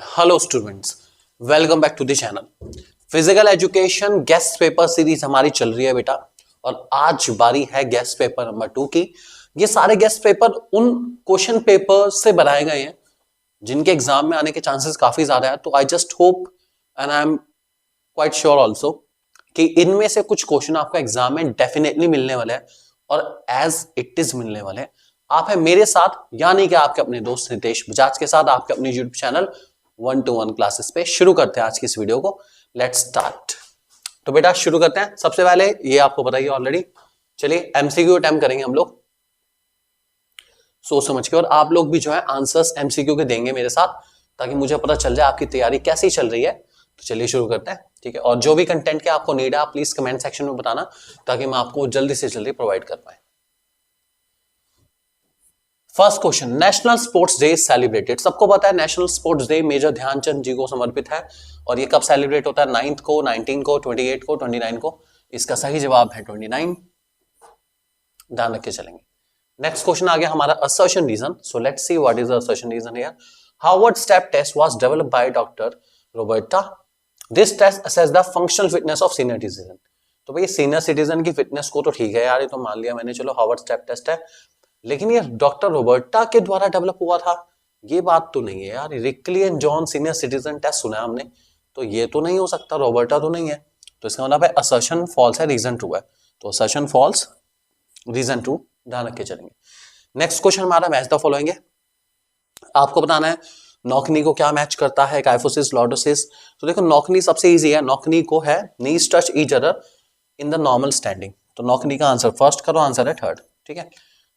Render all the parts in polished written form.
Hello students, welcome back to the channel. Physical education guess paper series हमारी चल रही है बेटा, और आज बारी है गेस्ट पेपर नंबर 2 की। ये सारे गेस्ट पेपर उन क्वेश्चन पेपर से बनाए गए हैं जिनके एग्जाम में आने के चांसेस काफी ज्यादा है। तो I just hope and I am quite sure also कि इनमें से कुछ क्वेश्चन आपको एग्जाम में डेफिनेटली मिलने वाले हैं और एज इट इज मिलने वाले हैं। आप है मेरे साथ, यानी कि आपके अपने दोस्त नितेश बजाज के साथ, आपके अपने यूट्यूब चैनल 1-to-1 क्लासेस पे। शुरू करते हैं आज की इस वीडियो को। Let's start. तो बेटा शुरू करते हैं। सबसे पहले ये आपको पता ही ऑलरेडी, चलिए एमसीक्यू अटेम्प्ट करेंगे हम लोग सोच समझ के, और आप लोग भी जो है आंसर्स एमसीक्यू के देंगे मेरे साथ, ताकि मुझे पता चल जाए आपकी तैयारी कैसी चल रही है। तो चलिए शुरू करते हैं, ठीक है। और जो भी कंटेंट के आपको नीड है आप प्लीज कमेंट सेक्शन में बताना, ताकि मैं आपको जल्दी से जल्दी प्रोवाइड कर पाए। First question, national sports day celebrated. सबको पता है national sports day major Dhyan Chand ji को समर्पित है, और ये कब सेलिब्रेट होता है? 9 को, 19 को, 28 को, 29 को। इसका सही जवाब है 29। ध्यान रख के चलेंगे। नेक्स्ट क्वेश्चन आ गया हमारा assertion reason. So let's see what is the assertion reason here. Harvard step test was developed by doctor Roberta. This test assess the functional fitness of senior citizen. तो भाई सीनियर सिटीजन की fitness को तो ठीक है यार, ये तो मान लिया मैंने, चलो हार्वर्ड स्टेप टेस्ट है, लेकिन ये डॉक्टर रॉबर्टा के द्वारा डेवलप हुआ था, ये बात तो नहीं है यार। Rikli and John senior citizen test सुना है हमने, तो ये तो नहीं हो सकता, रॉबर्टा तो नहीं है। तो इसका मतलब है असर्शन फॉल्स है, रीजन ट्रू है। तो असर्शन फॉल्स, रीजन ट्रू, ध्यान रख के चलेंगे। नेक्स्ट क्वेश्चन हमारा मैच द फॉलोइंग है। आपको बताना है नौकनी को क्या मैच करता है, काइफोसिस, लॉर्डोसिस। तो देखो नौकनी सबसे इजी है, नौकनी को है knees touch each other in the normal standing. तो नौकनी का आंसर फर्स्ट करो, आंसर है थर्ड, ठीक है।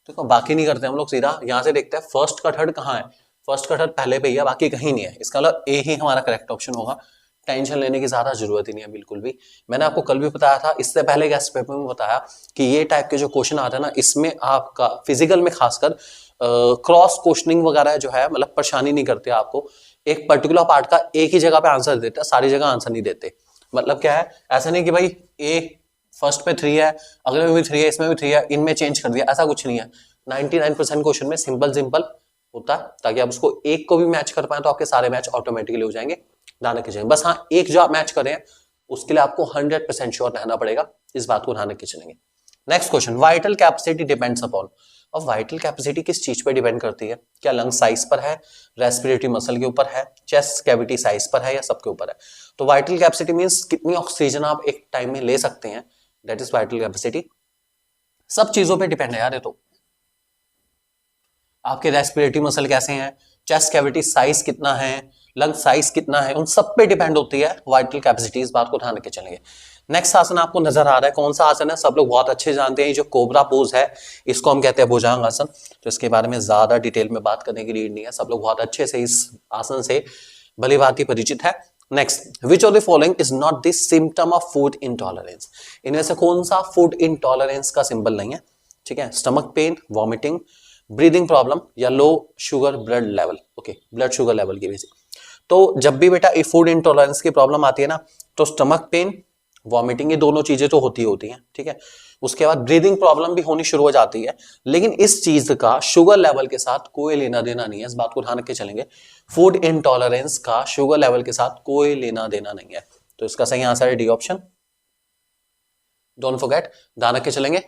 देखो बाकी नहीं करते हम लोग, सीधा यहां से देखते हैं फर्स्ट का थर्ड कहाँ है। फर्स्ट का थर्ड पहले पे ही है, बाकी कहीं नहीं है। इसका मतलब ए ही हमारा करेक्ट ऑप्शन होगा। टेंशन लेने की ज्यादा जरूरत ही नहीं है बिल्कुल भी। मैंने आपको कल भी बताया था, इससे पहले गेस्ट पेपर में बताया कि ये टाइप के जो क्वेश्चन आते हैं ना, इसमें आपका फिजिकल में खासकर क्रॉस क्वेश्चनिंग वगैरह जो है, मतलब परेशानी नहीं करते आपको। एक पर्टिकुलर पार्ट का एक ही जगह पे आंसर देते हैं, सारी जगह आंसर नहीं देते। मतलब क्या है, ऐसा नहीं कि भाई ए फर्स्ट पे 3 है, अगले में भी 3 है, इसमें भी 3 है, इनमें चेंज कर दिया, ऐसा कुछ नहीं है। 99% क्वेश्चन में सिंपल सिंपल होता है, ताकि आप उसको एक को भी मैच कर पाए तो आपके सारे मैच ऑटोमेटिकली हो जाएंगे। ध्यान रखिए, बस हाँ एक जो आप मैच कर रहे हैं उसके लिए आपको 100% श्योर रहना पड़ेगा, इस बात को ध्यान रख के चलेंगे। Next question, vital capacity depends upon. अब वाइटल कैपेसिटी किस चीज पर डिपेंड करती है? क्या लंग साइज पर है, रेस्पिरेटरी मसल के ऊपर है, चेस्ट कैविटी साइज पर है, या सबके ऊपर है? तो वाइटल कैपेसिटी मींस कितनी ऑक्सीजन आप एक टाइम में ले सकते हैं, दैट इज वाइटल कैपेसिटी। सब चीजों पे डिपेंड है यार ये तो। आपके रेस्पिरेटरी मसल कैसे हैं, चेस्ट कैविटी साइज कितना है, लंग साइज कितना है, उन सब पे डिपेंड होती है वाइटल कैपेसिटी, इस बात को ध्यान रख के चलेंगे। नेक्स्ट आसन आपको नजर आ रहा है, कौन सा आसन है? सब लोग बहुत अच्छे जानते हैं, जो कोबरा पोज है इसको हम कहते हैं भुजंग आसन। तो इसके बारे में ज्यादा डिटेल में बात करने की नीड नहीं है, सब लोग बहुत अच्छे से इस आसन से भली भांति परिचित है। Next, which of the following is not the symptom of food intolerance. इनमें से कौन सा फूड इंटॉलरेंस का सिंबल नहीं है? ठीक है, stomach pain, vomiting, breathing problem, या low sugar blood level. Okay, blood sugar level की बेसिक। तो जब भी बेटा फूड इंटॉलरेंस की प्रॉब्लम आती है ना, तो स्टमक पेन, वॉमिटिंग, ये दोनों चीजें तो होती हैं, ठीक है। उसके बाद ब्रीदिंग प्रॉब्लम भी होनी शुरू हो जाती है, लेकिन इस चीज का शुगर लेवल के साथ कोई लेना देना नहीं है, इस बात को ध्यान रख के चलेंगे। फूड इंटॉलरेंस का शुगर लेवल के साथ कोई लेना देना नहीं है। तो इसका सही आंसर है डी ऑप्शन, डोंट फॉरगेट, ध्यान रख के चलेंगे।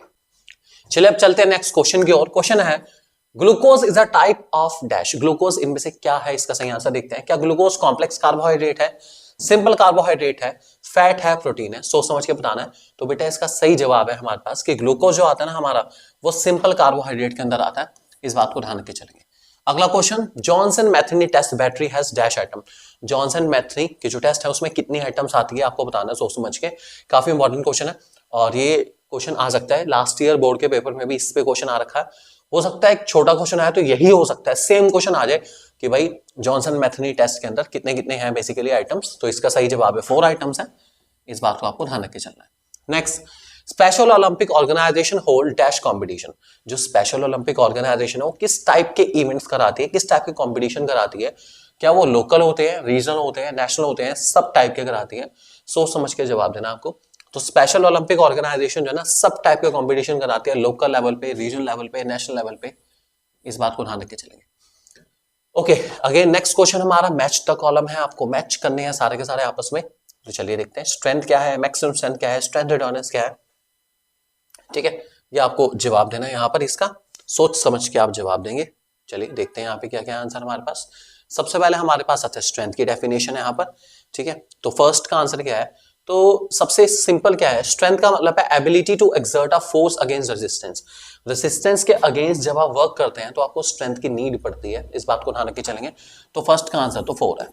चलिए अब चलते हैं नेक्स्ट क्वेश्चन की ओर। क्वेश्चन है glucose is a type of dash. Glucose इनमें से क्या है? इसका सही आंसर देखते हैं। क्या ग्लूकोज कॉम्प्लेक्स कार्बोहाइड्रेट है, सिंपल कार्बोहाइड्रेट है, फैट है, प्रोटीन है? सोच समझ के बताना है। तो बेटा इसका सही जवाब है हमारे पास कि ग्लूकोज जो आता है ना हमारा, वो सिंपल कार्बोहाइड्रेट के अंदर आता है, इस बात को ध्यान रख के चलेंगे। अगला question, Johnson Metheny test battery has dash item. Johnson Metheny की जो टेस्ट है उसमें कितनी आइटम्स आती है आपको बताना है, सोच समझ के। काफी इंपॉर्टेंट क्वेश्चन है, और ये क्वेश्चन आ सकता है लास्ट ईयर बोर्ड के पेपर में भी इस पे क्वेश्चन आ रखा है। हो सकता है एक छोटा क्वेश्चन आया तो यही हो सकता है, सेम क्वेश्चन आ जाए कि भाई जॉनसन मैथनी टेस्ट के अंदर कितने कितने हैं बेसिकली आइटम्स। तो इसका सही जवाब है 4 आइटम्स हैं, इस बात को आपको ध्यान रख के चलना है। Next, special Olympic organization hold dash competition. जो स्पेशल ओलंपिक ऑर्गेनाइजेशन है वो किस टाइप के इवेंट्स कराती है, किस टाइप के कॉम्पिटिशन कराती है? क्या वो लोकल होते हैं, रीजनल होते हैं, नेशनल होते हैं, सब टाइप के कराती है? सोच समझ के जवाब देना आपको। तो स्पेशल ओलंपिक ऑर्गेनाइजेशन जो है ना, सब टाइप के कंपटीशन कराती है, लोकल लेवल पे, रीजनल लेवल पे, नेशनल लेवल पे, इस बात को ध्यान रख के चलेंगे। ओके, अगेन नेक्स्ट क्वेश्चन हमारा मैच द कॉलम है, आपको मैच करने हैं सारे के सारे आपस में। तो चलिए देखते हैं स्ट्रेंथ क्या है, मैक्सिमम स्ट्रेंथ क्या है, स्ट्रेंथ रिटर्नेंस क्या है। ठीक है, ये आपको जवाब देना है यहाँ पर, इसका सोच समझ के आप जवाब देंगे। चलिए देखते हैं यहाँ पे क्या क्या आंसर हमारे पास। सबसे पहले हमारे पास आता है स्ट्रेंथ की डेफिनेशन है यहाँ पर। ठीक है, तो फर्स्ट का आंसर क्या है, तो सबसे सिंपल क्या है, स्ट्रेंथ का मतलब है ability to exert a force against resistance. Resistance के अगेंस्ट जब आप वर्क करते हैं तो आपको स्ट्रेंथ की नीड पड़ती है, इस बात को ध्यान रख के चलेंगे। तो फर्स्ट का आंसर तो 4 है।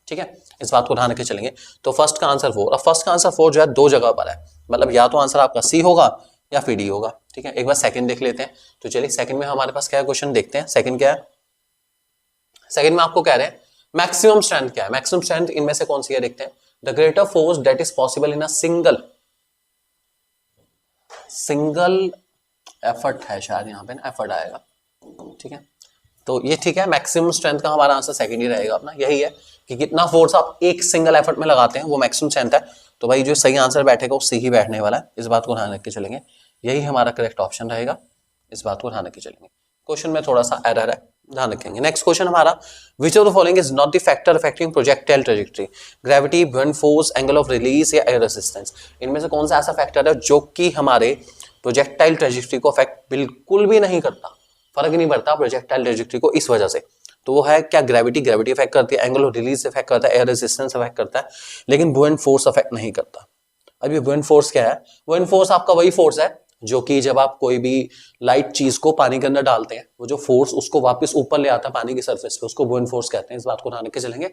ठीक है, इस बात को ध्यान रख के चलेंगे। तो फर्स्ट का आंसर 4, और फर्स्ट का आंसर 4 जो है दो जगह पर है, मतलब या तो आंसर आपका सी होगा या फिर डी होगा। ठीक है, एक बार सेकंड देख लेते हैं। तो चलिए सेकंड में हमारे पास क्या है, क्वेश्चन देखते हैं। सेकंड क्या है, सेकंड में आपको कह रहे हैं मैक्सिमम स्ट्रेंथ क्या है। मैक्सिमम स्ट्रेंथ इनमें से कौन सी है, देखते हैं। The greater force that is possible in a single effort है, शायद यहाँ पे ना एफर्ट आएगा। ठीक है, तो ये ठीक है, मैक्सिमम स्ट्रेंथ का हमारा आंसर सेकंड ही रहेगा अपना। यही है कि कितना फोर्स आप एक सिंगल एफर्ट में लगाते हैं, वो मैक्सिमम स्ट्रेंथ है। तो भाई जो सही आंसर बैठेगा वो सही बैठने वाला है, इस बात को ध्यान रख के चलेंगे। यही हमारा करेक्ट ऑप्शन रहेगा, इस बात को ध्यान रख के चलेंगे। क्वेश्चन में थोड़ा सा एरर है, ध्यान रखेंगे। नेक्स्ट क्वेश्चन हमारा, which of the following is not the factor affecting projectile trajectory, gravity, buoyant force, angle of release या एयर रेजिस्टेंस। इनमें से कौन सा ऐसा फैक्टर है जो कि हमारे प्रोजेक्टाइल ट्रैजेक्टरी को अफेक्ट बिल्कुल भी नहीं करता, फर्क ही नहीं पड़ता प्रोजेक्टाइल ट्रैजेक्टरी को इस वजह से। तो वो है क्या, ग्रेविटी अफेक्ट करती है, एंगल ऑफ रिलीज अफेक्ट करता है, एयर रेजिस्टेंस अफेक्ट करता है, लेकिन बुओयंट फोर्स अफेक्ट नहीं करता। अब ये बुओयंट फोर्स क्या है, बुओयंट फोर्स आपका वही फोर्स है जो कि जब आप कोई भी लाइट चीज को पानी के अंदर डालते हैं, वो जो फोर्स उसको वापस ऊपर ले आता है पानी की सरफेस पे, उसको बुओयंट फोर्स कहते हैं। इस बात को ध्यान रख के चलेंगे,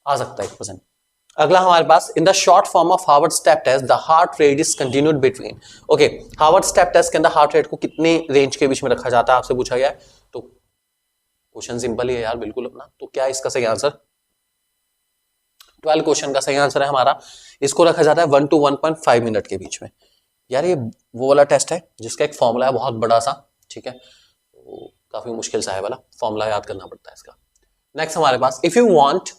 आ सकता है 1%। अगला हमारे पास, in the short form of Harvard step test the heart rate is continued between. Okay, Harvard step test के अंदर हार्ट रेट को कितने रेंज के बीच में रखा जाता है, आपसे पूछा गया है। तो क्वेश्चन सिंपल ही है यार, बिल्कुल अपना। तो क्या इसका सही आंसर, 12 क्वेश्चन का सही आंसर है हमारा, इसको रखा जाता है 1 to 1.5 मिनट के बीच में। यार ये वो वाला टेस्ट है जिसका एक फॉर्मूला है बहुत बड़ा सा। ठीक है, तो काफी मुश्किल सा है वाला, फॉर्मूला याद करना पड़ता है इसका। नेक्स्ट हमारे पास, if you want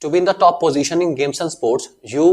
to be in the top position in games and sports you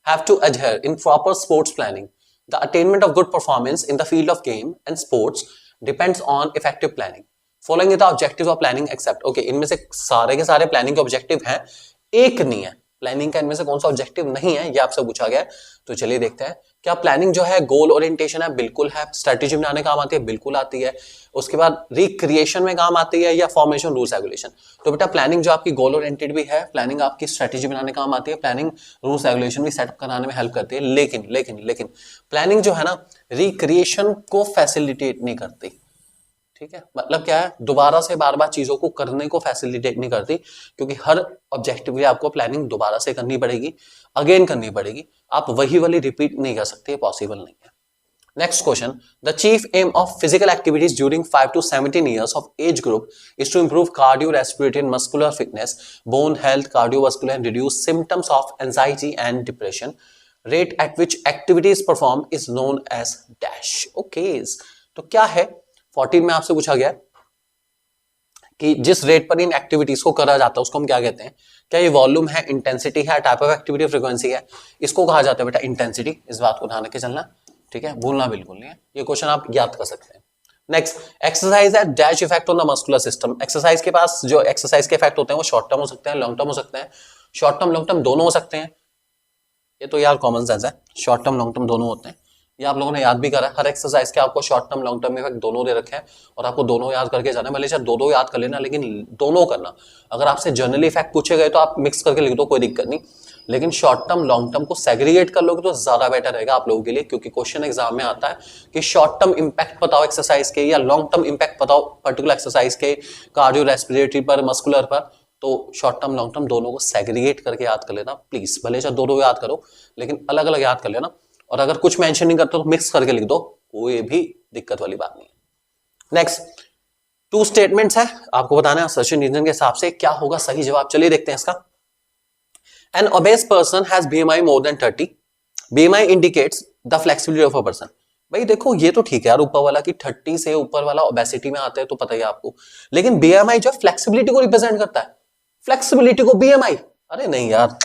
have to adhere in proper sports planning. The attainment of good performance in the field of game and sports depends on effective planning. Following the objective of planning except. Okay, इनमें से सारे के सारे planning के objective हैं, एक नहीं है प्लानिंग का, इनमें से कौन सा ऑब्जेक्टिव नहीं है, ये आपसे पूछा गया है। तो चलिए देखते हैं, क्या प्लानिंग जो है गोल ओरिएंटेशन है, बिल्कुल है। स्ट्रेटेजी बनाने काम आती है, बिल्कुल आती है। उसके बाद रिक्रिएशन में काम आती है, या फॉर्मेशन, रूल्स रेगुलेशन। तो बेटा प्लानिंग जो आपकी गोल ओरिएंटेड भी है, प्लानिंग आपकी स्ट्रेटेजी बनाने काम आती है, प्लानिंग रूल्स रेगुलेशन भी सेटअप कराने में हेल्प करती है। लेकिन लेकिन लेकिन प्लानिंग जो है ना, रिक्रिएशन को फैसिलिटेट नहीं करती। ठीक है, मतलब क्या है, दोबारा से बार बार चीजों को करने को फैसिलिटेट नहीं करती, क्योंकि हर ऑब्जेक्टिव के आपको प्लानिंग दोबारा से करनी पड़ेगी, अगेन करनी पड़ेगी। आप वही वाली रिपीट नहीं कर सकते, पॉसिबल नहीं है। Next question, the chief aim of physical activities during 5 to 17 years of age group is to improve cardiorespiratory and muscular fitness, bone health, cardiovascular and reduce symptoms of anxiety and depression. Rate at which activities performed is known as dash. Okay, तो क्या है, 14 में आपसे पूछा गया कि जिस rate पर इन एक्टिविटीज को करा जाता है उसको हम क्या कहते हैं। क्या ये वॉल्यूम है, इंटेंसिटी है, टाइप ऑफ एक्टिविटी, फ्रीक्वेंसी है, इसको कहा जाता है बेटा इंटेंसिटी। इस बात को ध्यान रख के चलना, ठीक है, भूलना बिल्कुल नहीं है। ये क्वेश्चन आप याद कर सकते हैं। नेक्स्ट, एक्सरसाइज है dash effect on the muscular system. Exercise के पास जो एक्सरसाइज के इफेक्ट होते हैं वो शॉर्ट टर्म हो सकते हैं, लॉन्ग टर्म हो सकते हैं। शॉर्ट टर्म लॉन्ग टर्म दोनों हो सकते हैं, ये तो यार कॉमन सेंस है, शॉर्ट टर्म लॉन्ग टर्म दोनों होते हैं। ये आप लोगों ने याद भी करा है, हर एक्सरसाइज के आपको short term long term effect दोनों दे रखे हैं और आपको दोनों याद करके जाना है। भले चाहे दो याद कर लेना, लेकिन दोनों करना। अगर आपसे जनरली इफेक्ट पूछे गए तो आप मिक्स करके लिख दो, कोई दिक्कत नहीं, लेकिन शॉर्ट टर्म लॉन्ग टर्म को सेग्रीगेट कर लोगे तो ज्यादा बेटर रहेगा आप लोगों के लिए, क्योंकि क्वेश्चन एग्जाम में आता है कि शॉर्ट टर्म इंपैक्ट बताओ एक्सरसाइज के, या लॉन्ग टर्म इंपैक्ट बताओ पर्टिकुलर एक्सरसाइज के, कार्डियो रेस्पिरेटरी पर, मस्कुलर पर। तो शॉर्ट टर्म लॉन्ग टर्म दोनों को सेग्रीगेट करके याद कर लेना प्लीज। भले चाहे दो याद करो, लेकिन अलग अलग याद कर लेना। और अगर कुछ मेंशन नहीं करते तो मिक्स करके लिख दो, कोई भी दिक्कत वाली बात नहीं है। नेक्स्ट, 2 स्टेटमेंट्स है, आपको बताना है सर्चिंग इंजन के हिसाब से क्या होगा सही जवाब। चलिए देखते हैं इसका। An obese person has BMI more than 30, BMI indicates the flexibility of a person. भाई देखो ये तो ठीक है यार, ऊपर वाला कि 30 से ऊपर वाला ओबेसिटी में आता है तो पता ही आपको, लेकिन बीएमआई जो फ्लेक्सिबिलिटी को रिप्रेजेंट करता है, फ्लेक्सिबिलिटी को बीएमआई, अरे नहीं यार,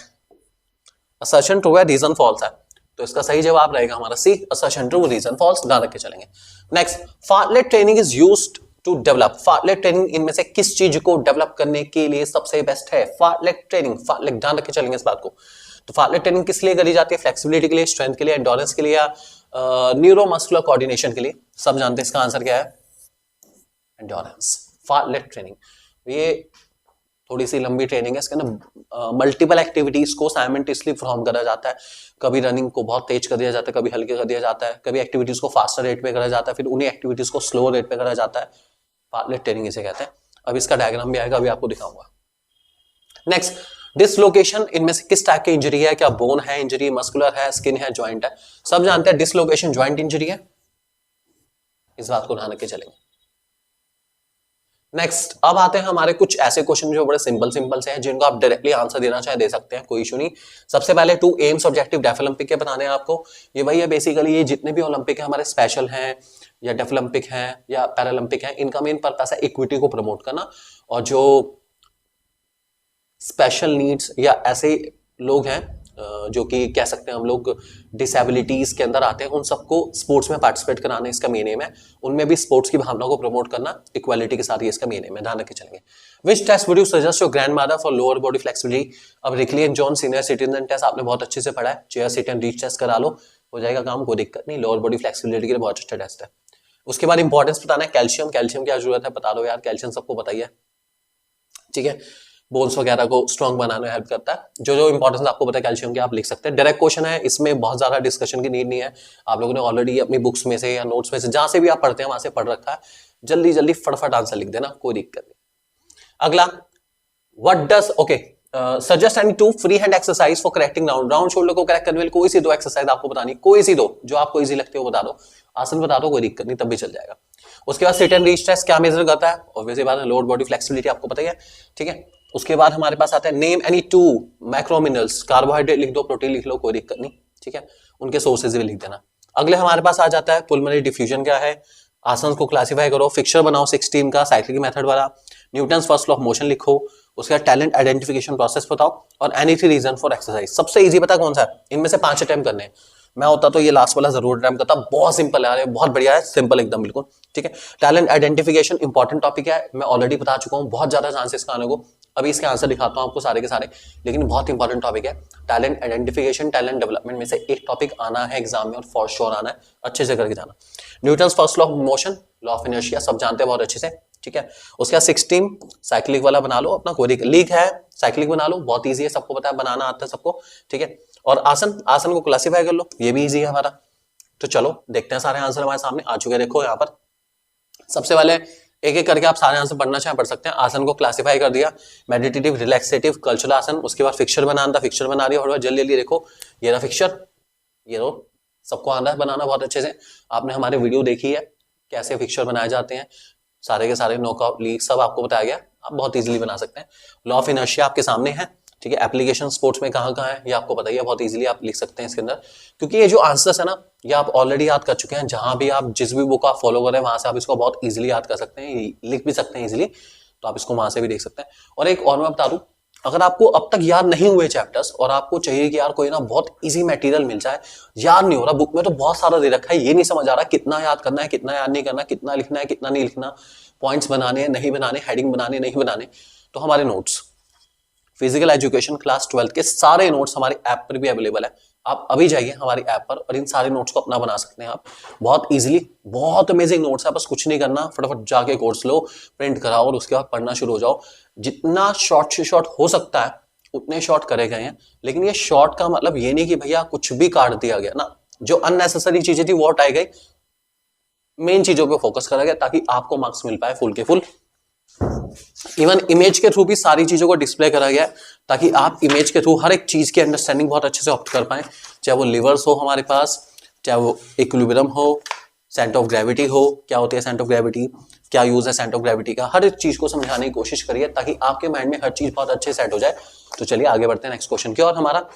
असर्शन ट्रू है, रीजन फॉल्स है। तो इसका सही जवाब रहेगा हमारा C, assertion true, reason false, ध्यान रख के चलेंगे। Next, fartlek training is used to develop, fartlek training इनमें से किस चीज को डेवलप करने के लिए सबसे बेस्ट है? फार्टलेट ट्रेनिंग, फार्टलेट ध्यान रख के चलेंगे इस बात को। तो फार्टलेट ट्रेनिंग किस लिए करी जाती है? फ्लेक्सिबिलिटी के लिए, स्ट्रेंथ के लिए, एंडोरेंस के लिए, या न्यूरोमस्कुलर कोऑर्डिनेशन के लिए? सब जानते हैं इसका आंसर क्या है, एंडोरेंस। फार्टलेट ट्रेनिंग ये थोड़ी सी लंबी ट्रेनिंग है, इसके अंदर मल्टीपल एक्टिविटीज को साइमल्टेनियसली परफॉर्म करा जाता है। कभी रनिंग को बहुत तेज कर दिया जाता है, कभी हल्के कर दिया जाता है, कभी एक्टिविटीज को फास्टर रेट पे करा जाता है, फिर उन्हीं एक्टिविटीज को स्लो रेट पे करा जाता है। फार्टलेट ट्रेनिंग इसे कहते हैं। अब इसका डायग्राम भी आएगा, अभी आपको दिखाऊंगा। नेक्स्ट, डिसलोकेशन इनमें से किस टाइप की इंजरी है? क्या बोन है इंजरी, मस्कुलर है, स्किन है, ज्वाइंट है? सब जानते हैं डिसलोकेशन ज्वाइंट इंजरी है, इस बात को ध्यान रख के चलेंगे। नेक्स्ट, अब आते हैं हमारे कुछ ऐसे क्वेश्चन जो बड़े सिंपल से हैं, जिनको आप डायरेक्टली आंसर देना चाहे दे सकते हैं, कोई इशू नहीं। सबसे पहले 2 एम्स ऑब्जेक्टिव डेफ ओलंपिक के बताने हैं आपको। ये वही है बेसिकली, ये जितने भी ओलंपिक है हमारे स्पेशल हैं या डेफ ओलंपिक हैं या पैरालंपिक हैं, इनका मेन पर्पस है इक्विटी को प्रमोट करना। और जो स्पेशल नीड्स या ऐसे लोग हैं जो कि कह सकते हैं हम लोग डिसेबिलिटीज के अंदर आते हैं, उन सबको स्पोर्ट्स में पार्टिसिपेट कराना इसका मेन एम है। उनमें भी स्पोर्ट्स की भावना को प्रमोट करना इक्वालिटी के साथ, ये इसका मेन एम है, ध्यान रख के चलेंगे। Which test would you suggest your grandmother for lower body flexibility? अब Rikli and John senior citizen test आपने बहुत अच्छे से पढ़ा है, chair sit and reach test करा लो, हो जाएगा काम, कोई दिक्कत नहीं। लोअर बॉडी फ्लेक्सिबिलिटी के लिए बहुत अच्छा टेस्ट है। उसके बाद इंपॉर्टेंस बताना है, कैल्शियम, कैल्शियम क्या जरूरत है बता दो यार, कैल्शियम सबको बताइए, ठीक है, बोन्स वगैरह को स्ट्रॉन्ग बनाने में हेल्प करता है। जो जो इंपॉर्टेंस आपको पता है कैल्शियम की, आप लिख सकते हैं। डायरेक्ट क्वेश्चन है, इसमें बहुत ज्यादा डिस्कशन की नीड नहीं है, आप लोगों ने ऑलरेडी अपनी बुक्स में से या नोट्स में से जहां से भी आप पढ़ते हैं वहां से पढ़ रखा है। जल्दी जल्दी फटाफट आंसर लिख देना, कोई दिक्कत नहीं। अगला, what does, okay, suggest any 2 free hand exercise for correcting round shoulder को करेक्ट करने वाली कोई सी 2 एक्सरसाइज आपको बतानी, कोई सी 2 जो आपको इजी लगती हो बता दो, आसन बता दो, कोई दिक्कत नहीं, तब भी चल जाएगा। उसके बाद सिट एंड रीच टेस्ट क्या मेजर करता है? ऑब्वियसली बात है, लोअर बॉडी फ्लेक्सिबिलिटी आपको पता ही है, ठीक है। उसके बाद हमारे पास आता है name any 2 macro minerals, carbohydrate लिख दो, प्रोटीन लिख लो, कोई दिक्कत नहीं, ठीक है, उनके सोर्सेज भी लिख देना। अगले हमारे पास आ जाता है पुल्मोनरी डिफ्यूजन क्या है, आसन को क्लासिफाई करो, फिक्सचर बनाओ 16 का साइक्लिक मेथड वाला, Newton's first law of motion लिखो, उसके बाद टैलेंट आइडेंटिफिकेशन प्रोसेस बताओ, और एनी 3 रीजन फॉर एक्सरसाइज। सबसे इजी पता कौन सा है? इनमें से 5 अटेम्प्ट करने हैं। मैं होता तो ये लास्ट वाला जरूर अटेम्प्ट करता, बहुत सिंपल है, बहुत बढ़िया है, सिंपल एकदम बिल्कुल, ठीक है। टैलेंट आइडेंटिफिकेशन इंपॉर्टेंट टॉपिक है, मैं ऑलरेडी बता चुका हूँ, बहुत ज्यादा चांसेस का आने को, अभी इसके आंसर दिखाता हूं आपको सारे के सारे, लेकिन बहुत इंपॉर्टेंट टॉपिक है। टैलेंट आइडेंटिफिकेशन, टैलेंट डेवलपमेंट में से एक टॉपिक आना है एग्जाम में, और फॉर श्योर आना है, अच्छे से करके जाना। Newton's first law of motion, law of inertia सब जानते हैं बहुत अच्छे से, ठीक है। उसके बाद 16 साइक्लिक वाला बना लो अपना, कोई लीक है साइक्लिक बना लो, बहुत ईजी है, सबको पता है, बनाना आता है सबको, ठीक है। और आसन, आसन को क्लासीफाई कर लो, ये भी ईजी है हमारा। तो चलो देखते हैं, सारे आंसर हमारे सामने आ चुके हैं, देखो यहाँ पर। सबसे पहले एक एक करके आप सारे आंसर पढ़ना चाहें पढ़ सकते हैं। आसन को क्लासिफाई कर दिया, मेडिटेटिव, रिलैक्सेटिव, कल्चरल आसन। उसके बाद फिक्सचर बनाना था, फिक्सचर बना रही है, जल्दी जल्दी देखो, ये रहा फिक्सचर, ये रो, सबको आना है बनाना बहुत अच्छे से, आपने हमारे वीडियो देखी है कैसे फिक्सचर बनाए जाते हैं, सारे के सारे नॉकआउट लीग सब आपको बताया गया, आप बहुत इजीली बना सकते हैं। लॉ ऑफ इनर्शिया आपके सामने है, ठीक है। एप्लीकेशन स्पोर्ट्स में कहाँ कहाँ है ये आपको बताइए, बहुत इजीली आप लिख सकते हैं इसके अंदर, क्योंकि ये जो आंसर्स है ना, ये आप ऑलरेडी याद कर चुके हैं, जहां भी आप जिस भी बुक आप फॉलो कर रहे हैं वहां से आप इसको बहुत इजीली याद कर सकते हैं, लिख भी सकते हैं इजीली, तो आप इसको वहां से भी देख सकते हैं। और एक और मैं बता दूं, अगर आपको अब तक याद नहीं हुए चैप्टर्स और आपको चाहिए कि यार कोई ना बहुत इजी मटेरियल मिल जाए, याद नहीं हो रहा, बुक में तो बहुत सारा दे रखा है, ये नहीं समझ आ रहा कितना याद करना है, कितना याद नहीं करना, कितना लिखना है, कितना नहीं लिखना, पॉइंट्स बनाने हैं नहीं बनाने, हेडिंग बनाने नहीं बनाने, तो हमारे नोट्स फिजिकल एजुकेशन क्लास 12 के सारे नोट्स हमारे ऐप पर भी अवेलेबल है। आप अभी जाइए हमारी ऐप पर और इन सारे नोट्स को अपना बना सकते हैं आप बहुत इजीली, बहुत अमेजिंग नोट्स है, बस कुछ नहीं करना, फटाफट जाके कोर्स लो, प्रिंट कराओ और उसके बाद पढ़ना शुरू हो जाओ। जितना शॉर्ट से शॉर्ट हो सकता है उतने शॉर्ट करे गए हैं, लेकिन ये शॉर्ट का मतलब ये नहीं कि भैया कुछ भी काट दिया गया ना, जो अननेसेसरी चीजें थी वो हटाई गई, मेन चीजों पे फोकस करा गया ताकि आपको मार्क्स मिल पाए फुल के फुल। इवन इमेज के थ्रू भी सारी चीजों को डिस्प्ले करा गया ताकि आप इमेज के थ्रू हर एक चीज की अंडरस्टैंडिंग बहुत अच्छे से ऑप्ट कर पाए, चाहे वो लिवर्स हो हमारे पास, चाहे वो इक्विलिब्रियम हो, सेंटर ऑफ ग्रेविटी हो, क्या होती है सेंटर ऑफ ग्रेविटी, क्या यूज है सेंटर ऑफ ग्रेविटी का, हर एक चीज को समझाने की कोशिश करिए ताकि आपके माइंड में हर चीज बहुत अच्छे सेट हो जाए। तो चलिए आगे बढ़ते हैं नेक्स्ट क्वेश्चन की और हमारा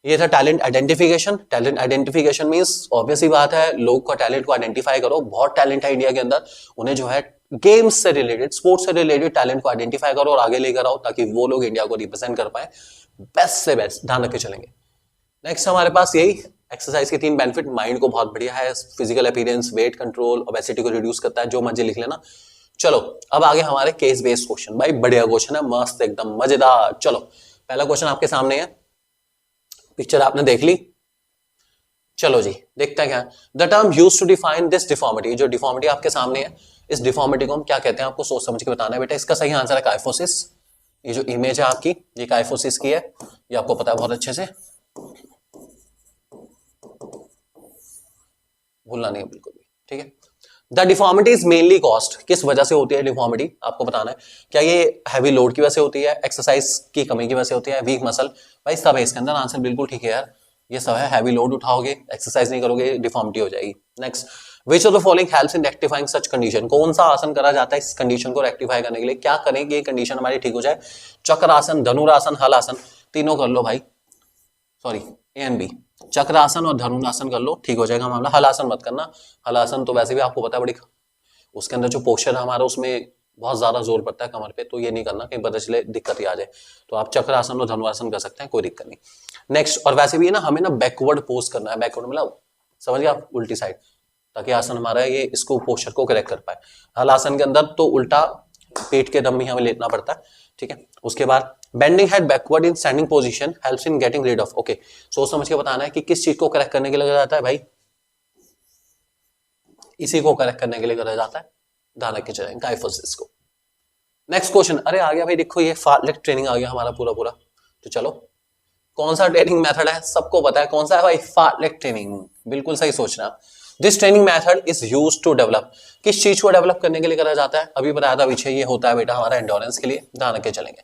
ये था talent identification. Talent identification means obvious ही बात है, लोग का टैलेंट को आइडेंटिफाई करो, बहुत टैलेंट है इंडिया के अंदर, उन्हें जो है गेम्स से रिलेटेड, स्पोर्ट्स से रिलेटेड टैलेंट को आइडेंटिफाई करो और आगे लेकर आओ ताकि वो लोग इंडिया को रिप्रेजेंट कर पाए बेस्ट से बेस्ट, ध्यान रख के चलेंगे। नेक्स्ट हमारे पास यही एक्सरसाइज के 3 बेनिफिट, माइंड को बहुत बढ़िया है, physical appearance, weight control, obesity को रिड्यूस करता है, जो मर्जी लिख लेना। चलो अब आगे हमारे केस बेस्ड क्वेश्चन, भाई बढ़िया क्वेश्चन है, मस्त एकदम मजेदार। चलो पहला क्वेश्चन आपके सामने है, पिक्चर आपने देख ली, चलो जी देखते हैं क्या। The term used to define this deformity, जो डिफॉर्मिटी आपके सामने है, इस डिफॉर्मिटी को हम क्या कहते हैं, आपको सोच समझ के बताना है बेटा। इसका सही आंसर है काइफोसिस। ये जो इमेज है आपकी, ये काइफोसिस की है, ये आपको पता है बहुत अच्छे से, भूलना नहीं है बिल्कुल भी, ठीक है। The deformity is mainly cost, किस वजह से होती है डिफॉर्मिटी, आपको बताना है। क्या ये हैवी लोड की वजह से होती है, एक्सरसाइज की कमी की वजह से होती है, वीक मसल, भाई सब है इसके अंदर, आंसर बिल्कुल ठीक है यार, ये सब है। हैवी लोड उठाओगे, एक्सरसाइज नहीं करोगे, डिफॉर्मिटी हो जाएगी। Next, which of the following helps in rectifying such condition, कौन सा आसन करा जाता है इस कंडीशन को रेक्टिफाई करने के लिए, क्या करें कि ये कंडीशन हमारी ठीक हो जाए। चक्रासन, धनुरासन, हल आसन, तीनों कर लो भाई, सॉरी ए एंड बी, चक्रासन और धनुरासन कर लो, ठीक हो जाएगा मामला। हलासन मत करना, हलासन तो वैसे भी आपको पता है बड़ी, उसके अंदर जो पोस्चर है हमारा उसमें बहुत ज्यादा जोर पड़ता है कमर पे, तो ये नहीं करना, कहीं पता चले दिक्कत ही आ जाए। तो आप चक्रासन और धनुरासन कर सकते हैं, कोई दिक्कत नहीं। नेक्स्ट, और वैसे भी ना हमें ना बैकवर्ड पोज करना है, बैकवर्ड मतलब समझ गए आप, उल्टी साइड, ताकि आसन हमारा ये इसको पोस्चर को करेक्ट कर पाए। हलासन के अंदर तो उल्टा पेट के दम ही हमें लेटना पड़ता है, ठीक है। उसके बाद bending head backward in standing position helps in getting rid of, okay, सोच समझ के बताना है कि किस चीज को करेक्ट करने के लिए करा जाता है भाई, इसी को करेक्ट करने के लिए करा जाता है, ध्यान रख के चलें काइफोसिस को। नेक्स्ट क्वेश्चन, अरे आ गया भाई, देखो ये फार्टलेग ट्रेनिंग आ गया हमारा पूरा पूरा। तो चलो कौन सा ट्रेनिंग मेथड है, सबको पता है कौन सा है भाई, फार्टलेग ट्रेनिंग, बिल्कुल सही सोचना। This training method is used to develop, किस चीज को डेवलप करने के लिए करा जाता है, अभी बताया था पीछे, ये होता है बेटा हमारा एंडोरेंस के लिए, ध्यान रख के चलेंगे।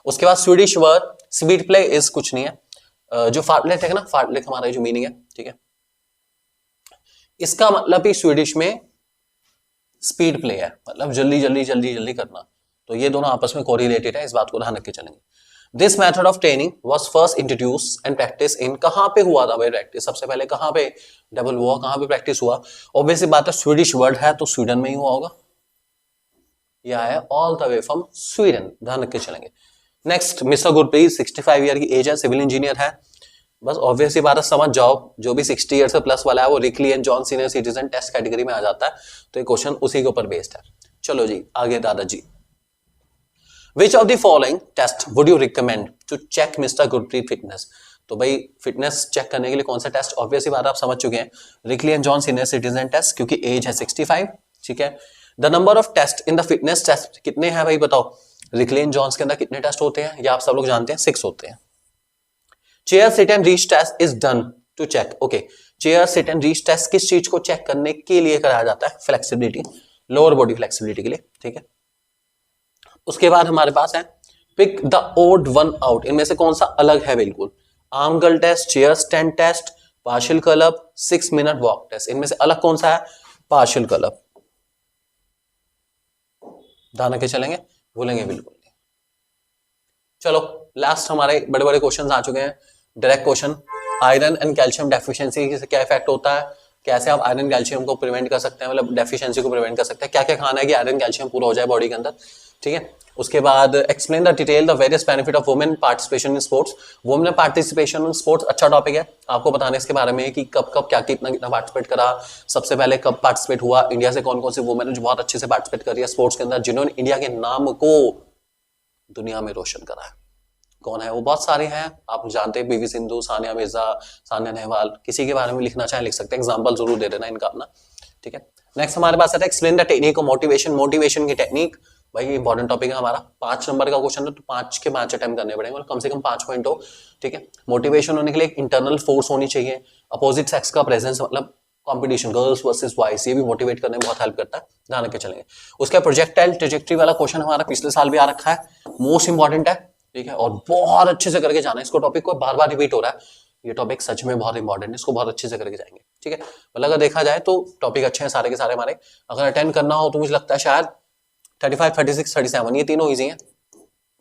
उसके बाद Swedish word speed play is कुछ नहीं है, जो फार्टलेग है ना, फार्टलेग हमारा जो मीनिंग है, ठीक है, इसका मतलब भी स्वीडिश में स्पीड प्ले है, मतलब जल्दी जल्दी जल्दी जल्दी करना, तो ये दोनों आपस में कोरिलेटेड है, इस बात को ध्यान रख के चलेंगे। This method of training was first introduce and practice in, कहां पे हुआ था भाई प्रैक्टिस, सबसे पहले कहां पे डबल हुआ, कहां पे प्रैक्टिस हुआ, ऑब्वियसली बात है स्वीडिश वर्ड है तो स्वीडन में ही हुआ होगा, यह है all the way from Sweden, ध्यान रख के चलेंगे। नेक्स्ट, मिस्टर गुरप्रीत 65 ईयर की एज है, सिविल इंजीनियर है, बस ऑब्वियसली बात है समझ जाओ, जो भी 60 ईयर से प्लस वाला है वो Rikli and John senior citizen test category में आ जाता है, तो ये क्वेश्चन उसी के ऊपर बेस्ड है। चलो जी आगे दादाजी, which of the following test would you recommend to check mister Gurpreet fitness, तो भाई फिटनेस चेक करने के लिए कौन सा टेस्ट, ऑब्वियसली बात आप समझ चुके हैं, Rikli and John senior citizen test, क्योंकि एज है 65, ठीक है। The number of test in the fitness test कितने हैं भाई बताओ, रिकली एंड जॉन्स के अंदर कितने टेस्ट होते हैं, या आप सब लोग जानते हैं 6 होते हैं। Chair sit and reach test is done to check, okay, chair sit and reach test किस चीज को चेक करने के लिए कराया जाता है, फ्लेक्सिबिलिटी, लोअर बॉडी फ्लेक्सिबिलिटी के लिए, ठीक है। उसके बाद हमारे पास है pick the odd one out, इनमें से कौन सा अलग है बिल्कुल, arm curl test, chair stand test, partial curl up, 6 minute walk test, इनमें से अलग कौन सा है, पार्शियल कर्ल अप, ध्यान रख के चलेंगे, भूलेंगे बिल्कुल नहीं। चलो लास्ट हमारे बड़े बड़े क्वेश्चन आ चुके हैं, direct question, iron and calcium deficiency से क्या इफेक्ट होता है, कैसे आप आयरन कैल्शियम को प्रिवेंट कर सकते हैं, मतलब डेफिशिएंसी को प्रिवेंट कर सकते हैं, क्या क्या खाना है कि आयरन कैल्शियम पूरा हो जाए बॉडी के अंदर, ठीक है। उसके बाद explain the detail the various benefit of women participation in sports, women participation in sports अच्छा टॉपिक है, आपको बताने इसके बारे में कि कब कब क्या कितना कितना पार्टिसिपेट करा, सबसे पहले कब पार्टिसिपेट हुआ, इंडिया से कौन कौन सी वुमेन जो बहुत अच्छे से पार्टिसिपेट कर रही है स्पोर्ट्स के अंदर, जिन्होंने इंडिया के नाम को दुनिया में रोशन करा है, कौन है वो, बहुत सारे हैं, आप जानते हैं, पीवी सिंधु, सानिया मिर्जा, सानिया नेहवाल, किसी के बारे में लिखना चाहे लिख सकते हैं, एग्जांपल जरूर दे देना इनका अपना, ठीक है। नेक्स्ट हमारे पास आता है explain the technique of motivation, motivation की टेक्निक, भाई ये इंपॉर्टेंट टॉपिक है हमारा, 5 नंबर का क्वेश्चन है तो 5 के 5 अटेम्प्ट करने पड़ेंगे, मतलब कम से कम 5 पॉइंट हो, ठीक है। मोटिवेशन होने के लिए एक इंटरनल फोर्स होनी चाहिए, अपोजिट सेक्स का प्रेजेंस, मतलब कंपटीशन गर्ल्स वर्सेस बॉयज, ये भी मोटिवेट करने में बहुत हेल्प करता है, ध्यान रख के चलेंगे। उसका प्रोजेक्टाइल ट्रैजेक्टरी वाला क्वेश्चन हमारा पिछले साल भी आ रखा है, मोस्ट इंपॉर्टेंट है, ठीक है, और बहुत अच्छे से करके जाना है इसको, टॉपिक को बार बार रिपीट हो रहा है, ये टॉपिक सच में बहुत इंपॉर्टेंट है, इसको बहुत अच्छे से करके जाएंगे, ठीक है। मतलब अगर देखा जाए तो टॉपिक अच्छे हैं सारे के सारे हमारे, अगर अटेंड करना हो तो मुझे लगता है शायद 35, 36, 37 ये तीनों इजी हैं,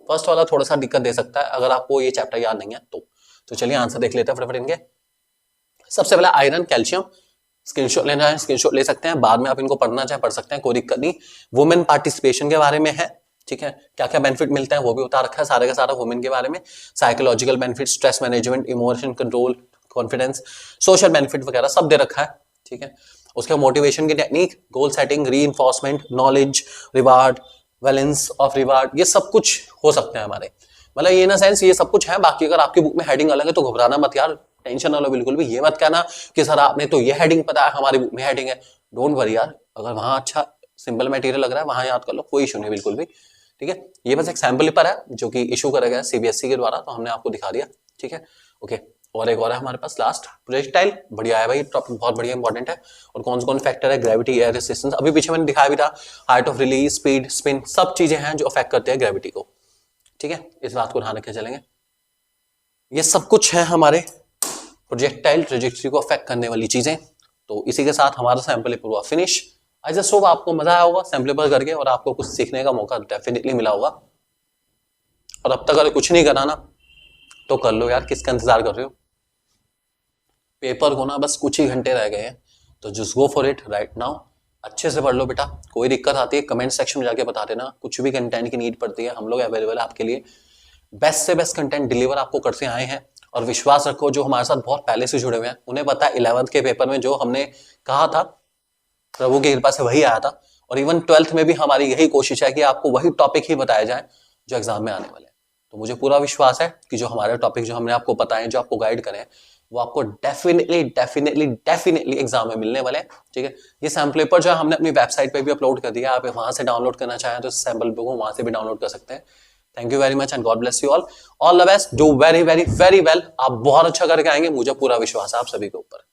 फर्स्ट वाला थोड़ा सा दिक्कत दे सकता है अगर आपको ये चैप्टर याद नहीं है तो चलिए आंसर देख लेते हैं फटाफट इनके। सबसे पहले आयरन कैल्शियम, स्क्रीनशॉट लेना है स्क्रीनशॉट ले सकते हैं, बाद में आप इनको पढ़ना चाहे पढ़ सकते हैं, कोई दिक्कत नहीं। वुमेन पार्टिसिपेशन के बारे में है, ठीक है, क्या क्या बेनिफिट मिलता है वो भी बता रखा है सारे का सारा वुमेन के बारे में, psychological benefit, stress management, emotion control, confidence, social benefit वगैरह सब दे रखा है, ठीक है। उसके मोटिवेशन की technique, goal setting, reinforcement, knowledge, reward, balance of reward, ये सब कुछ हो सकते हैं हमारे, मतलब ये ना सेंस ये सब कुछ है। बाकी अगर आपकी बुक में हेडिंग अलग है तो घबराना मत यार, टेंशन ना लो बिल्कुल भी, ये मत कहना कि सर आपने तो ये हेडिंग पता है हमारी बुक में हेडिंग है, डोंट वरी यार, अगर वहां अच्छा सिंपल मटेरियल लग रहा है वहां याद कर लो, कोई इशू नहीं बिल्कुल भी, ठीक है। ये बस एक सैंपल पेपर है जो कि इशू करा गया सीबीएसई के द्वारा, तो हमने आपको दिखा दिया, ठीक है, ओके। और एक और है हमारे पास लास्ट प्रोजेक्टाइल, बढ़िया है भाई टॉपिक, बहुत बढ़िया इंपॉर्टेंट है। और कौन कौन फैक्टर है, ग्रेविटी, एयर रेजिस्टेंस, अभी पीछे मैंने दिखाया भी था, height of release, speed, spin, सब चीजें हैं जो अफेक्ट करते हैं ग्रेविटी को, ठीक है, इस बात को ध्यान रखे चलेंगे। ये सब कुछ है हमारे प्रोजेक्टाइल ट्रेजेक्टरी को अफेक्ट करने वाली चीजें। तो इसी के साथ हमारा सैंपल पेपर हुआ फिनिश। आई जस्ट होप आपको मजा आया होगा सैंपल पेपर करके और आपको कुछ सीखने का मौका डेफिनेटली मिला होगा। और अब तक अगर कुछ नहीं करा ना तो कर लो यार, किसका इंतजार कर रहे हो, पेपर को ना बस कुछ ही घंटे रह गए हैं, तो just go for it right now. अच्छे से पढ़ लो बेटा, कोई दिक्कत आती है कमेंट सेक्शन में जाके बता देना, कुछ भी कंटेंट की नीड पड़ती है हम लोग अवेलेबल है आपके लिए, बेस्ट से बेस्ट कंटेंट डिलीवर आपको करते आए हैं। और विश्वास रखो जो हमारे साथ बहुत पहले से जुड़े हुए हैं उन्हें पता है 11th के पेपर में जो हमने कहा था प्रभु की कृपा से वही आया था, और इवन 12th में भी हमारी यही कोशिश है कि आपको वही टॉपिक ही बताया जाए जो एग्जाम में आने वाले हैं। तो मुझे पूरा विश्वास है कि जो हमारे टॉपिक जो हमने आपको बताए, जो आपको गाइड करें, वो आपको डेफिनेटली एग्जाम में मिलने वाले हैं, ठीक है। ये सैंपल पेपर जो है हमने अपनी वेबसाइट पे भी अपलोड कर दिया, आप वहां से डाउनलोड करना चाहें तो सैंपल पेपर को वहां से भी डाउनलोड कर सकते हैं। Thank you very much and God bless you all the best, do very very very well. आप बहुत अच्छा करके आएंगे, मुझे पूरा विश्वास है आप सभी के ऊपर।